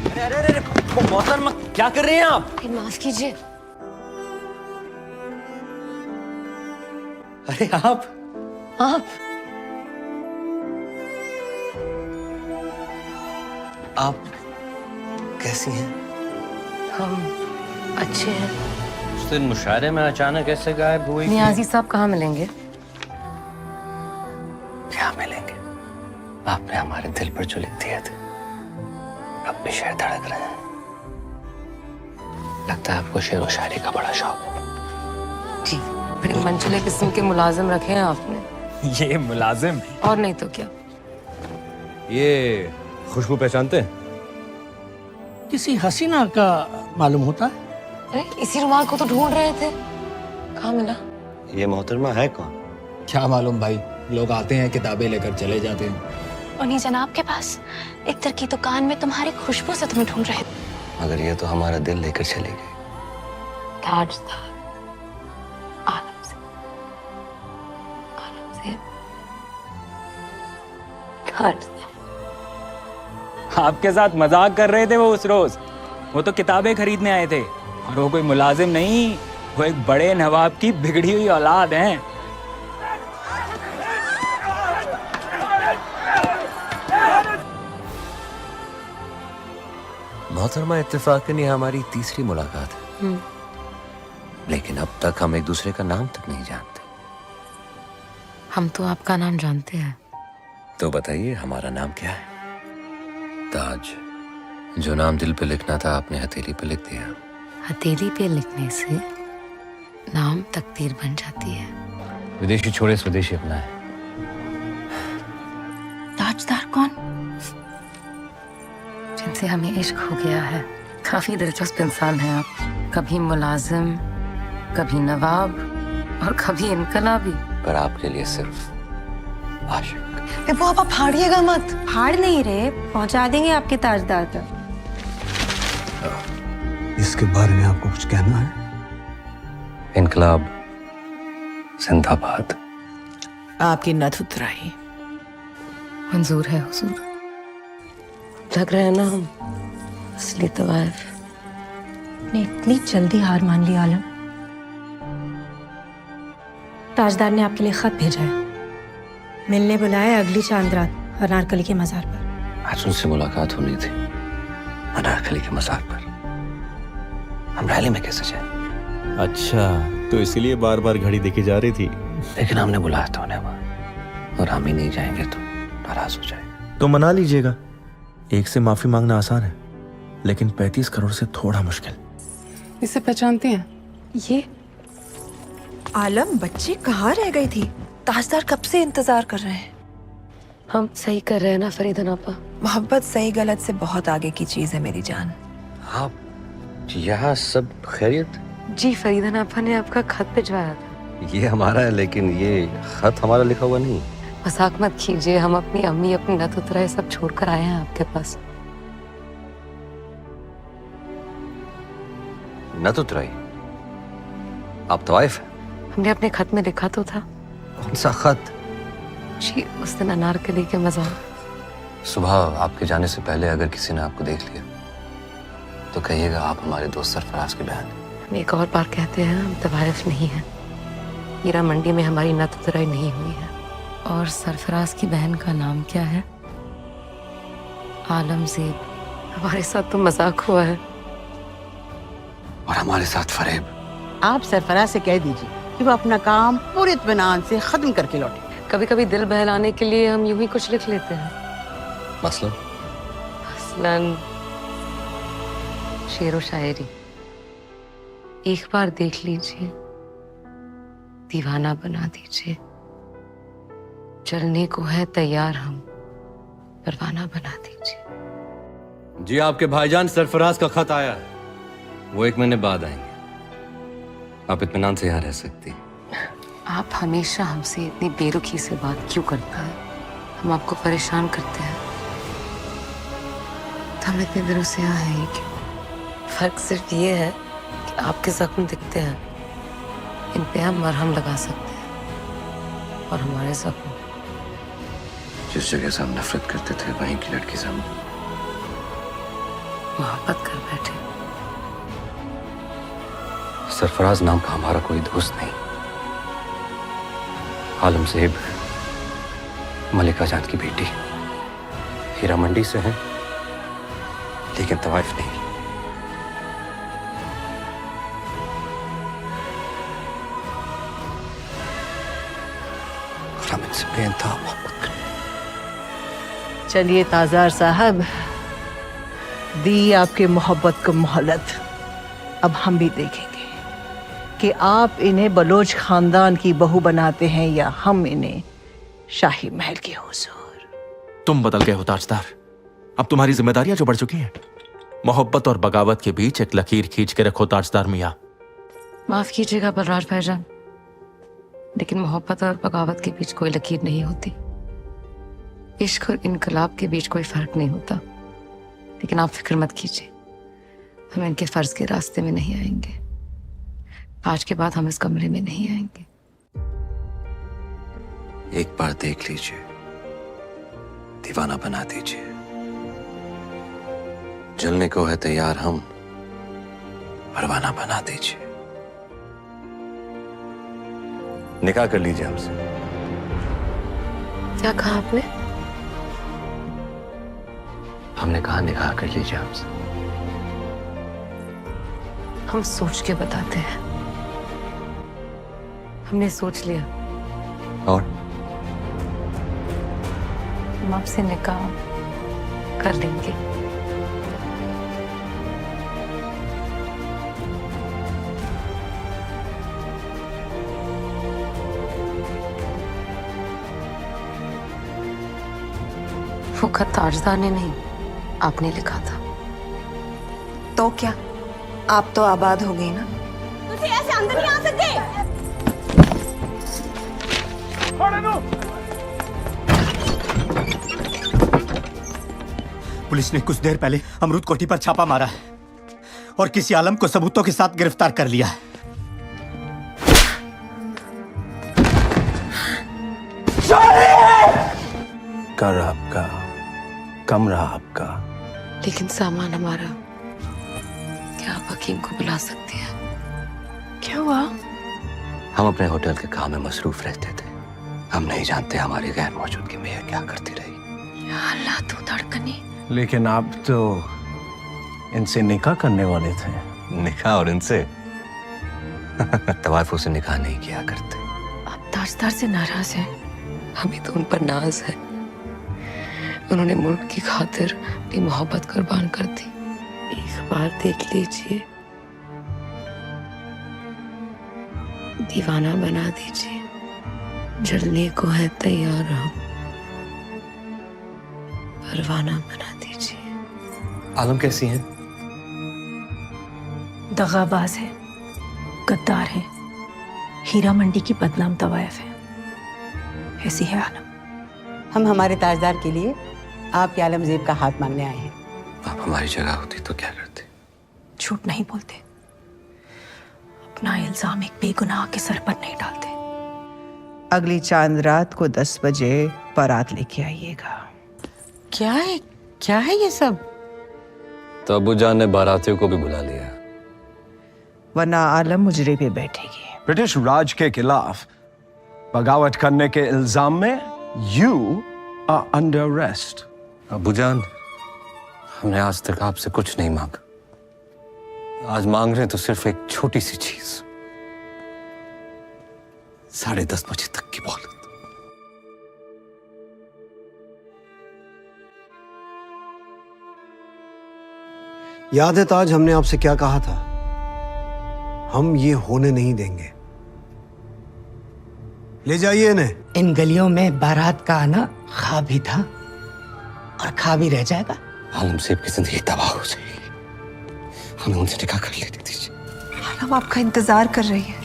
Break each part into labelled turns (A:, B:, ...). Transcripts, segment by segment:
A: अरे अरे अरे मोहतरमा, क्या कर रहे हैं आप?
B: माफ कीजिए।
A: अरे आप कैसी हैं?
B: हम अच्छे हैं।
A: उस दिन मुशायरे में अचानक ऐसे गायब हुई।
B: नियाजी साहब कहाँ मिलेंगे?
A: क्या मिलेंगे? आपने हमारे दिल पर जो लिख दिए थे, अब भी शेर धड़क रहे हैं। लगता है आपको शेर व शायरी का बड़ा शौक है।
B: जी, बड़े मंचले किस्म के मुलाजिम रखे हैं आपने।
C: ये मुलाजिम?
B: और नहीं तो क्या।
D: ये खुशबू पहचानते हैं?
E: किसी हसीना का मालूम होता है।
B: अरे इसी रुमाल को तो ढूंढ रहे थे, कहाँ मिला?
A: ये मोहतरमा है कौन?
C: क्या मालूम भाई, लोग आते हैं किताबें लेकर चले जाते हैं।
F: उन्हीं जनाब के पास एक तर की दुकान में तुम्हारी खुशबू से तुम्हें ढूंढ रहे थे।
A: मगर ये तो हमारा दिल लेकर चली गई।
B: ताजदार आलम से ताजदार।
C: आपके साथ मजाक कर रहे थे वो उस रोज। वो तो किताबें खरीदने आए थे और वो कोई मुलाजिम नहीं, वो एक बड़े नवाब की बिगड़ी हुई औलाद हैं।
A: मोहतरमा, इत्तेफाकन ये हमारी तीसरी मुलाकात है। लेकिन अब तक हम एक दूसरे का नाम तक नहीं जानते।
B: हम तो आपका नाम जानते हैं।
A: तो बताइए, हमारा नाम क्या है? ताज। जो नाम दिल पे लिखना था आपने हथेली पे लिख दिया।
B: हथेली पे लिखने से नाम तकदीर बन जाती है।
A: विदेशी छोड़े स्वदेशी अपना है।
F: ताजदार कौन?
B: जिनसे हमें इश्क हो गया है। काफी दिलचस्प इंसान हैं आप। कभी मुलाजिम, कभी नवाब और कभी इनकलाबी।
A: पर आपके लिए सिर्फ आशिक।
B: वो आप फाड़िएगा मत।
G: फाड़ नहीं रहे, पहुंचा देंगे आपके ताजदार तक।
E: इसके बारे में आपको कुछ कहना है?
A: इनकलाब जिंदाबाद।
H: आपकी नथ उतराई।
B: मंजूर है हुजूर। लग रहा है ना हम असली तवाइफ।
G: ने इतनी जल्दी हार मान ली आलम। ताजदार ने आपके लिए खत भेजा है, मिलने बुलाया अगली चांद रात अनारकली के मजार पर।
A: आज उनसे मुलाकात होनी थी, अनारकली के मजार पर। हम रैली में कैसे जाए?
D: अच्छा, तो इसीलिए बार बार घड़ी देखी जा रही थी।
A: लेकिन हमने बुलाया था उन्हें वहां, और हम ही नहीं जाएंगे तो नाराज हो जाएंगे।
I: तो मना लीजिएगा। एक से माफी मांगना आसान है, लेकिन 35 करोड़ से थोड़ा मुश्किल।
H: इसे पहचानते हैं?
G: ये आलम बच्ची कहाँ रह गई थी? ताजदार कब से इंतजार कर रहे हैं।
B: हम सही कर रहे हैं ना फरीदन आपा?
G: मोहब्बत सही गलत से बहुत आगे की चीज है मेरी जान।
A: आप यहाँ सब खैरियत?
B: जी, फरीदन आपा ने आपका खत भिजवाया था।
A: ये हमारा है, लेकिन ये खत हमारा लिखा हुआ नहीं।
B: मजाक मत कीजिए, हम अपनी अम्मी, अपनी नथ उतराए सब छोड़कर आए हैं आपके पास।
A: नथ उतराई? आप तवाइफ हैं?
B: हमने अपने खत में लिखा तो था।
A: कौन सा खत?
B: जी, उस दिन अनारकली के मजार।
A: सुबह आपके जाने से पहले अगर किसी ने आपको देख लिया तो कहिएगा आप हमारे दोस्त सरफराज की बहन हैं।
B: हम एक और बार कहते हैं, हम तवाइफ नहीं हैं। हीरा मंडी में हमारी नथ उतराई नहीं हुई है। और सरफराज की बहन का नाम क्या है? आलमज़ेब। हमारे साथ तो मजाक हुआ है।
A: और हमारे साथ फरेब।
H: आप सरफराज से कह दीजिए कि वो अपना काम पूरे इत्मीनान से खत्म करके लौटे।
B: कभी कभी दिल बहलाने के लिए हम यूं ही कुछ लिख लेते हैं। मसलन शेर व शायरी। एक बार देख लीजिए, दीवाना बना दीजिए। चलने को है तैयार हम, परवाना बना दीजिए।
D: जी, आपके भाईजान सरफराज का खत आया है। वो 1 महीने बाद आएंगे। आप इत्मीनान से यहाँ रह सकती हैं।
B: आप हमेशा हमसे इतनी बेरुखी से बात क्यों करते हैं? हम आपको परेशान करते हैं तो हम इतने दिनों से यहाँ हैं क्यों? फर्क सिर्फ ये है कि आपके जख्म दिखते हैं, इन पे हम मरहम लगा सकते हैं, और हमारे जख्म
A: जिस जगह से हम नफरत करते थे वहीं की लड़की से हम
B: मोहब्बत कर बैठे।
A: सरफराज नाम का हमारा कोई दोस्त नहीं। आलम सेब मलिका जान की बेटी, हीरा मंडी से है, लेकिन तवाइफ नहीं। और हम इनसे बेइंतहा मोहब्बत करते हैं।
H: चलिए ताजार साहब, दी आपके मोहब्बत को मोहलत। अब हम भी देखेंगे कि आप इन्हें बलोच खानदान की बहू बनाते हैं या हम इन्हें शाही महल की हुजूर।
I: तुम बदल गए हो ताजदार। अब तुम्हारी जिम्मेदारियां जो बढ़ चुकी हैं। मोहब्बत और बगावत के बीच एक लकीर खींच के रखो ताजदार मियां।
B: माफ कीजिएगा बलराज भाईजान, लेकिन मोहब्बत और बगावत के बीच कोई लकीर नहीं होती। इश्क और इनकलाब के बीच कोई फर्क नहीं होता। लेकिन आप फिक्र मत कीजिए, हम इनके फर्ज के रास्ते में नहीं आएंगे। आज के बाद हम इस कमरे में नहीं आएंगे।
A: एक बार देख लीजिए, दीवाना बना दीजिए। जलने को है तैयार हम, परवाना बना दीजिए। निकाह कर लीजिए हमसे।
B: क्या कहा आपने?
A: हमने कहा निकाह कर लीजिए हमसे।
B: हम सोच के बताते हैं। हमने सोच लिया,
A: और
B: हम आपसे निकाह कर लेंगे। वो खत ताजदार ने नहीं, आपने लिखा था।
J: तो क्या आप तो आबाद हो गई ना?
F: तुझे ऐसे अंदर नहीं आ सकते।
E: पुलिस ने कुछ देर पहले अमरूद कोठी पर छापा मारा है और किसी आलम को सबूतों के साथ गिरफ्तार कर लिया है।
I: कर आपका, कमरा आपका।
B: लेकिन सामान हमारा। क्या आप हकीम को बुला सकते हैं?
J: क्या हुआ?
A: हम अपने होटल के काम में मसरूफ रहते थे। हम नहीं जानते हमारी गैर मौजूदगी में यह क्या करती रही।
J: या अल्लाह, तू धड़कने।
K: लेकिन आप तो इनसे निकाह करने वाले थे।
A: निकाह और इनसे? तवाइफों से निकाह नहीं किया करते।
J: आप ताजदार से नाराज हैं?
B: हमें तो उन पर नाज है। उन्होंने मुल्क की खातिर अपनी मोहब्बत कुर्बान कर दी। एक बार देख लीजिए, दीवाना बना दीजिए। जलने को है तैयार हम, परवाना बना दीजिए।
A: आलम कैसी हैं?
G: दगाबाज है, गद्दार है, हीरा मंडी की बदनाम तवायफ है। ऐसी है आलम।
H: हम हमारे ताजदार के लिए आपके आलमजेब का हाथ मांगने आए हैं।
A: आप हमारी जगह होती तो क्या करते?
G: झूठ नहीं बोलते, अपना इल्जाम एक बेगुनाह के सर पर नहीं डालते।
H: अगली चांद रात को 10 बजे बारात लेके आइएगा। क्या है ये सब?
D: तो अबू जान ने बारातियों को भी बुला लिया,
H: वरना आलम मुजरे पे बैठेगी।
K: ब्रिटिश राज के खिलाफ बगावत करने के इल्जाम में यू आर अंडर अरेस्ट।
A: अबू जान, हमने आज तक आपसे कुछ नहीं मांगा। आज मांग रहे हैं तो सिर्फ एक छोटी सी चीज, 10:30 बजे तक की मोहलत।
L: याद है ताज, हमने आपसे क्या कहा था? हम ये होने नहीं देंगे। ले जाइए इन्हें।
E: इन गलियों में बारात का आना ख्वाब ही था और ख्वाब ही रह जाएगा।
A: आलम सेब की जिंदगी तबाह हो जाएगी। हमें उनसे निकाह कर लेने दीजिए।
J: आलम आपका इंतजार कर रही है।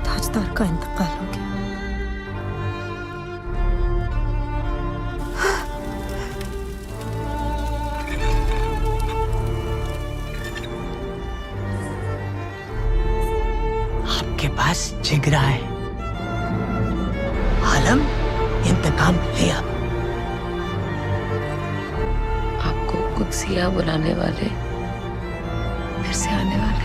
G: ताजदार का इंतकाल हो गया।
H: आपके पास जिगरा है। आलम, इंतकाम ले अब।
B: आपको कुदसिया बुलाने वाले फिर से आने वाले।